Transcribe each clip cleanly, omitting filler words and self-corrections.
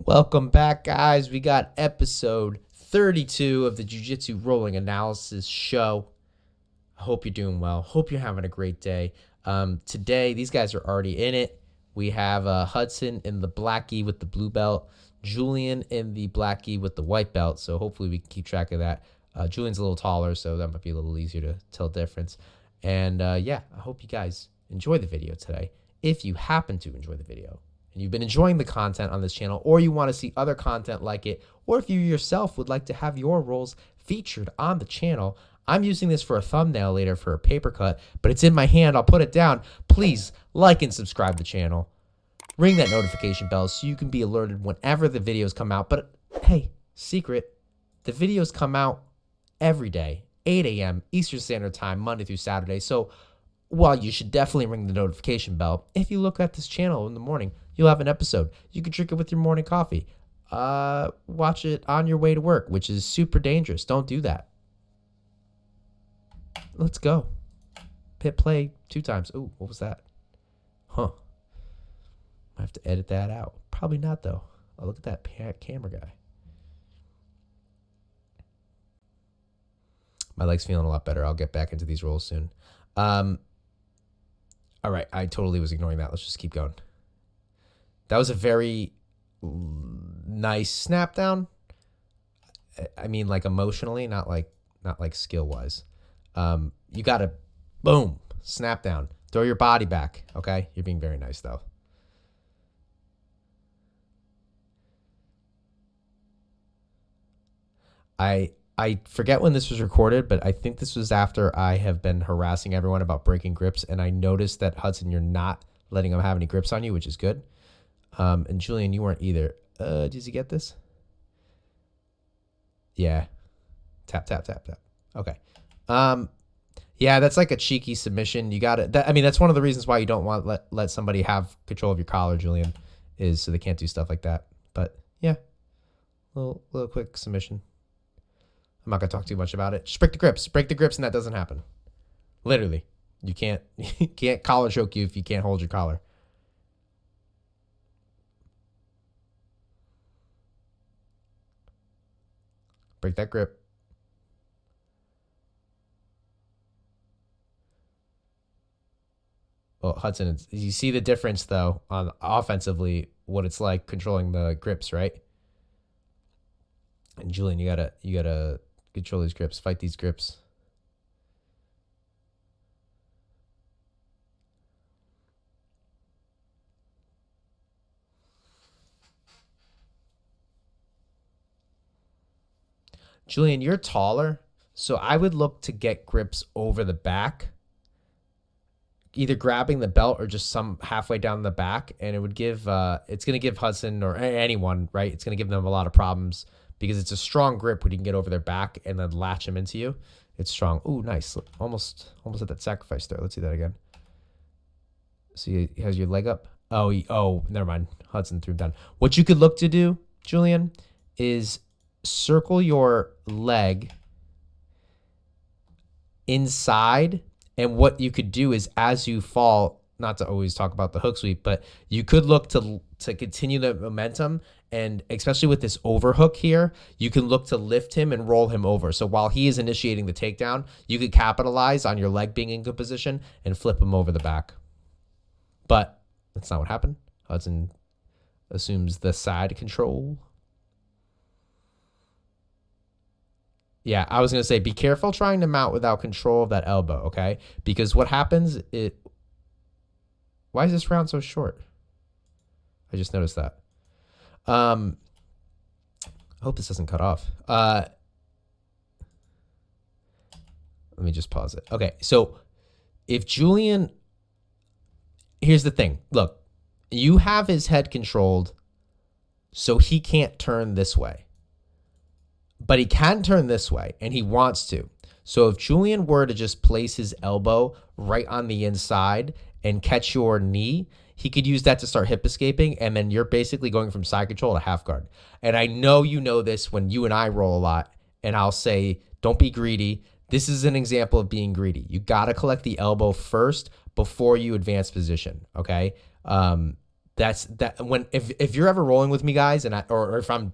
Welcome back, guys. We got episode 32 of the Jiu-Jitsu Rolling Analysis Show. I hope you're doing well. Hope you're having a great day. Today, these guys are already in it. We have Hudson in the black gi with the blue belt, Julien in the black gi with the white belt. So hopefully we can keep track of that. Julian's a little taller, so that might be a little easier to tell the difference. And yeah, I hope you guys enjoy the video today. If you happen to enjoy the video, and you've been enjoying the content on this channel, or you want to see other content like it, or if you yourself would like to have your roles featured on the channel, I'm using this for a thumbnail later for a paper cut, but it's in my hand. I'll put it down. Please like and subscribe to the channel. Ring that notification bell so you can be alerted whenever the videos come out. But hey, secret, the videos come out every day, 8 a.m. Eastern Standard Time, Monday through Saturday. So while you should definitely ring the notification bell, if you look at this channel in the morning, you'll have an episode. You can drink it with your morning coffee. Watch it on your way to work, which is super dangerous. Don't do that. Let's go. Hit play 2 times. Ooh, what was that? Huh. I have to edit that out. Probably not, though. Oh, look at that camera guy. My leg's feeling a lot better. I'll get back into these rolls soon. All right, I totally was ignoring that. Let's just keep going. That was a very nice snap down. I mean, like emotionally, not like skill wise. You gotta boom, snap down, throw your body back. Okay, you're being very nice though. I forget when this was recorded, but I think this was after I have been harassing everyone about breaking grips, and I noticed that, Hudson, you're not letting them have any grips on you, which is good. And Julien, you weren't either. Did you get this? Yeah. Tap, tap, tap, tap. Okay. Yeah, that's like a cheeky submission. You got it. I mean, that's one of the reasons why you don't want let somebody have control of your collar, Julien, is so they can't do stuff like that. But yeah, little quick submission. I'm not gonna talk too much about it. Just break the grips, and that doesn't happen. Literally, you can't collar choke you if you can't hold your collar. Break that grip. Well, Hudson, you see the difference though on offensively what it's like controlling the grips, right? And Julien, you gotta control these grips, fight these grips. Julien, you're taller, so I would look to get grips over the back, either grabbing the belt or just some halfway down the back, and it would give it's going to give Hudson or anyone, right? It's going to give them a lot of problems because it's a strong grip when you can get over their back and then latch them into you. It's strong. Ooh, nice. Almost at that sacrifice there. Let's see that again. See, he has your leg up. Oh, never mind. Hudson threw him down. What you could look to do, Julien, is circle your leg inside, and what you could do is as you fall, not to always talk about the hook sweep, but you could look to continue the momentum, and especially with this overhook here, you can look to lift him and roll him over. So while he is initiating the takedown, you could capitalize on your leg being in good position and flip him over the back. But that's not what happened. Hudson assumes the side control. Yeah, I was going to say, be careful trying to mount without control of that elbow, okay? Because what happens, why is this round so short? I just noticed that. I hope this doesn't cut off. Let me just pause it. Okay, so if Julien, here's the thing. Look, you have his head controlled, so he can't turn this way. But he can turn this way, and he wants to. So if Julien were to just place his elbow right on the inside and catch your knee, he could use that to start hip escaping, and then you're basically going from side control to half guard. And I know you know this when you and I roll a lot, and I'll say, don't be greedy. This is an example of being greedy. You got to collect the elbow first before you advance position, okay? That's that when if you're ever rolling with me, guys, and or if I'm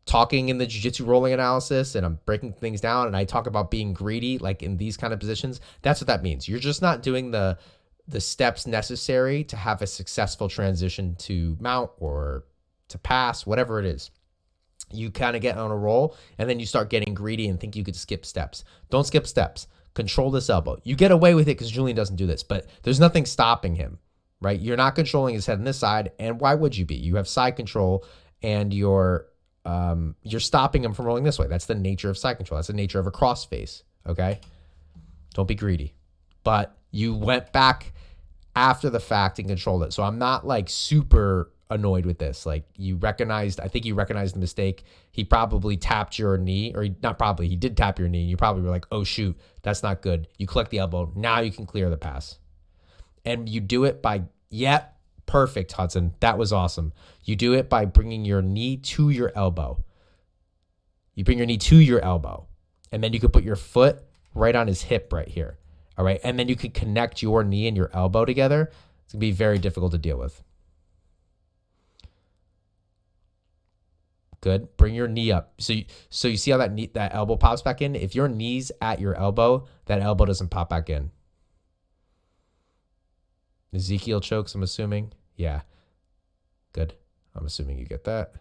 talking in the jiu-jitsu rolling analysis and I'm breaking things down and I talk about being greedy, like in these kind of positions, that's what that means. You're just not doing the steps necessary to have a successful transition to mount or to pass, whatever it is. You kind of get on a roll and then you start getting greedy and think you could skip steps. Don't skip steps. Control this elbow. You get away with it because Julien doesn't do this, but there's nothing stopping him, right? You're not controlling his head on this side, and why would you be? You have side control, and you're stopping him from rolling this way. That's the nature of side control. That's the nature of a cross face, okay? Don't be greedy. But you went back after the fact and controlled it. So I'm not like super annoyed with this. Like I think you recognized the mistake. He probably tapped your knee, or he did tap your knee. And you probably were like, oh shoot, that's not good. You collect the elbow. Now you can clear the pass. And you do it by, perfect, Hudson. That was awesome. You do it by bringing your knee to your elbow. You bring your knee to your elbow, and then you could put your foot right on his hip right here. All right. And then you could connect your knee and your elbow together. It's going to be very difficult to deal with. Good. Bring your knee up. So you see how that elbow pops back in? If your knee's at your elbow, that elbow doesn't pop back in. Ezekiel chokes, I'm assuming. Yeah. Good. I'm assuming you get that.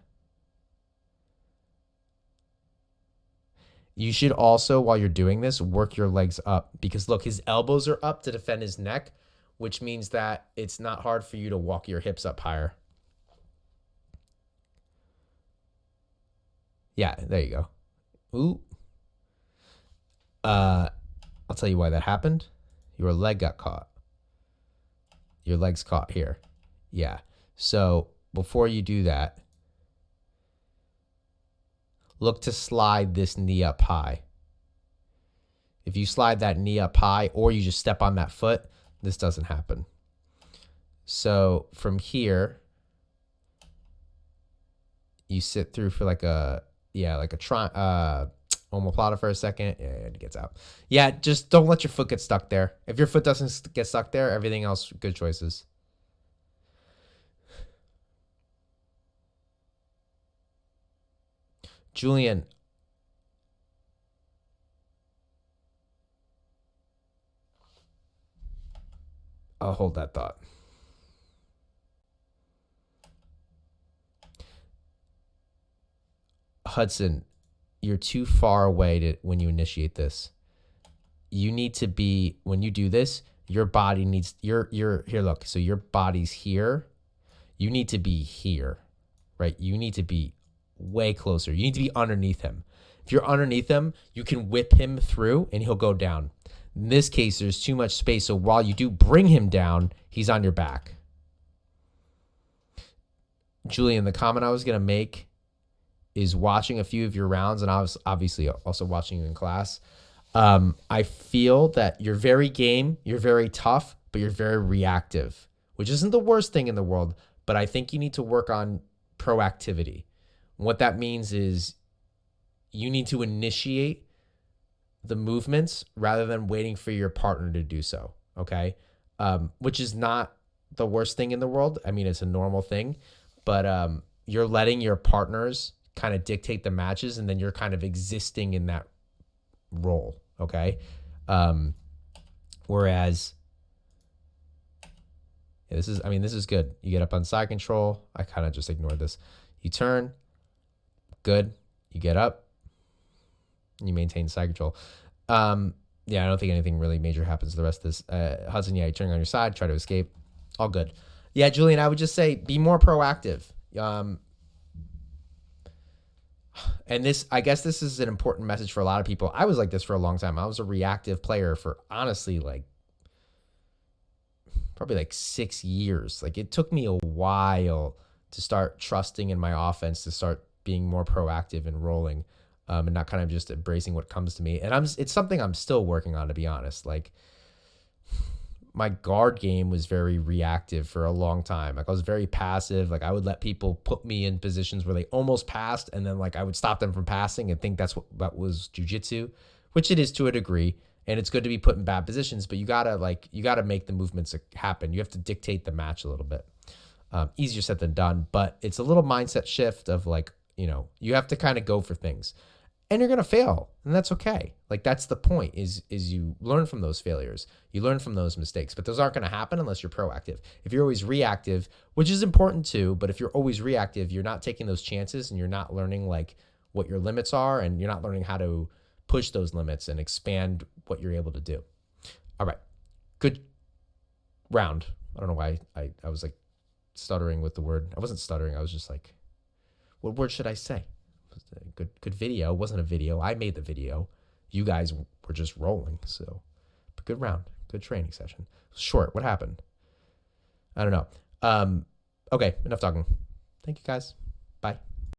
You should also, while you're doing this, work your legs up, because look, his elbows are up to defend his neck, which means that it's not hard for you to walk your hips up higher. Yeah, there you go. Ooh. I'll tell you why that happened. Your leg got caught. Your leg's caught here. Yeah. So before you do that, look to slide this knee up high. If you slide that knee up high, or you just step on that foot, this doesn't happen. So from here, you sit through for like a omoplata for a second. Yeah, it gets out. Yeah, just don't let your foot get stuck there. If your foot doesn't get stuck there, everything else, good choices. Julien. I'll hold that thought. Hudson, you're too far away when you initiate this. You need to be, when you do this, your body needs, here, look, so your body's here. You need to be here, right? You need to be way closer. You need to be underneath him. If you're underneath him, you can whip him through and he'll go down. In this case, there's too much space. So while you do bring him down, he's on your back. Julien, the comment I was going to make is watching a few of your rounds, and I was obviously also watching you in class. I feel that you're very game, you're very tough, but you're very reactive, which isn't the worst thing in the world, but I think you need to work on proactivity. What that means is you need to initiate the movements rather than waiting for your partner to do so, okay? Which is not the worst thing in the world. I mean, it's a normal thing, but you're letting your partners kind of dictate the matches, and then you're kind of existing in that role, okay? Whereas this is good. You get up on side control. I kind of just ignored this. You turn, good. You get up, and you maintain side control. Yeah, I don't think anything really major happens to the rest of this. Hudson, yeah, you turn on your side, try to escape. All good. Yeah, Julien, I would just say be more proactive. And this, I guess this is an important message for a lot of people. I was like this for a long time. I was a reactive player for honestly probably 6 years. Like it took me a while to start trusting in my offense, to start being more proactive and rolling, and not kind of just embracing what comes to me. And it's something I'm still working on, to be honest. Like my guard game was very reactive for a long time. Like I was very passive. Like I would let people put me in positions where they almost passed, and then I would stop them from passing and think that was jiu-jitsu, which it is to a degree. And it's good to be put in bad positions, but you gotta make the movements happen. You have to dictate the match a little bit. Easier said than done, but it's a little mindset shift of like, you have to kind of go for things, and you're going to fail, and that's okay. Like, that's the point, is you learn from those failures. You learn from those mistakes, but those aren't going to happen unless you're proactive. If you're always reactive, which is important too, but if you're always reactive, you're not taking those chances, and you're not learning like what your limits are, and you're not learning how to push those limits and expand what you're able to do. All right. Good round. I don't know why I was like stuttering with the word. I wasn't stuttering. I was just like, what word should I say? Good video. It wasn't a video. I made the video. You guys were just rolling. So, but good round. Good training session. Short. What happened? I don't know. Okay. Enough talking. Thank you guys. Bye.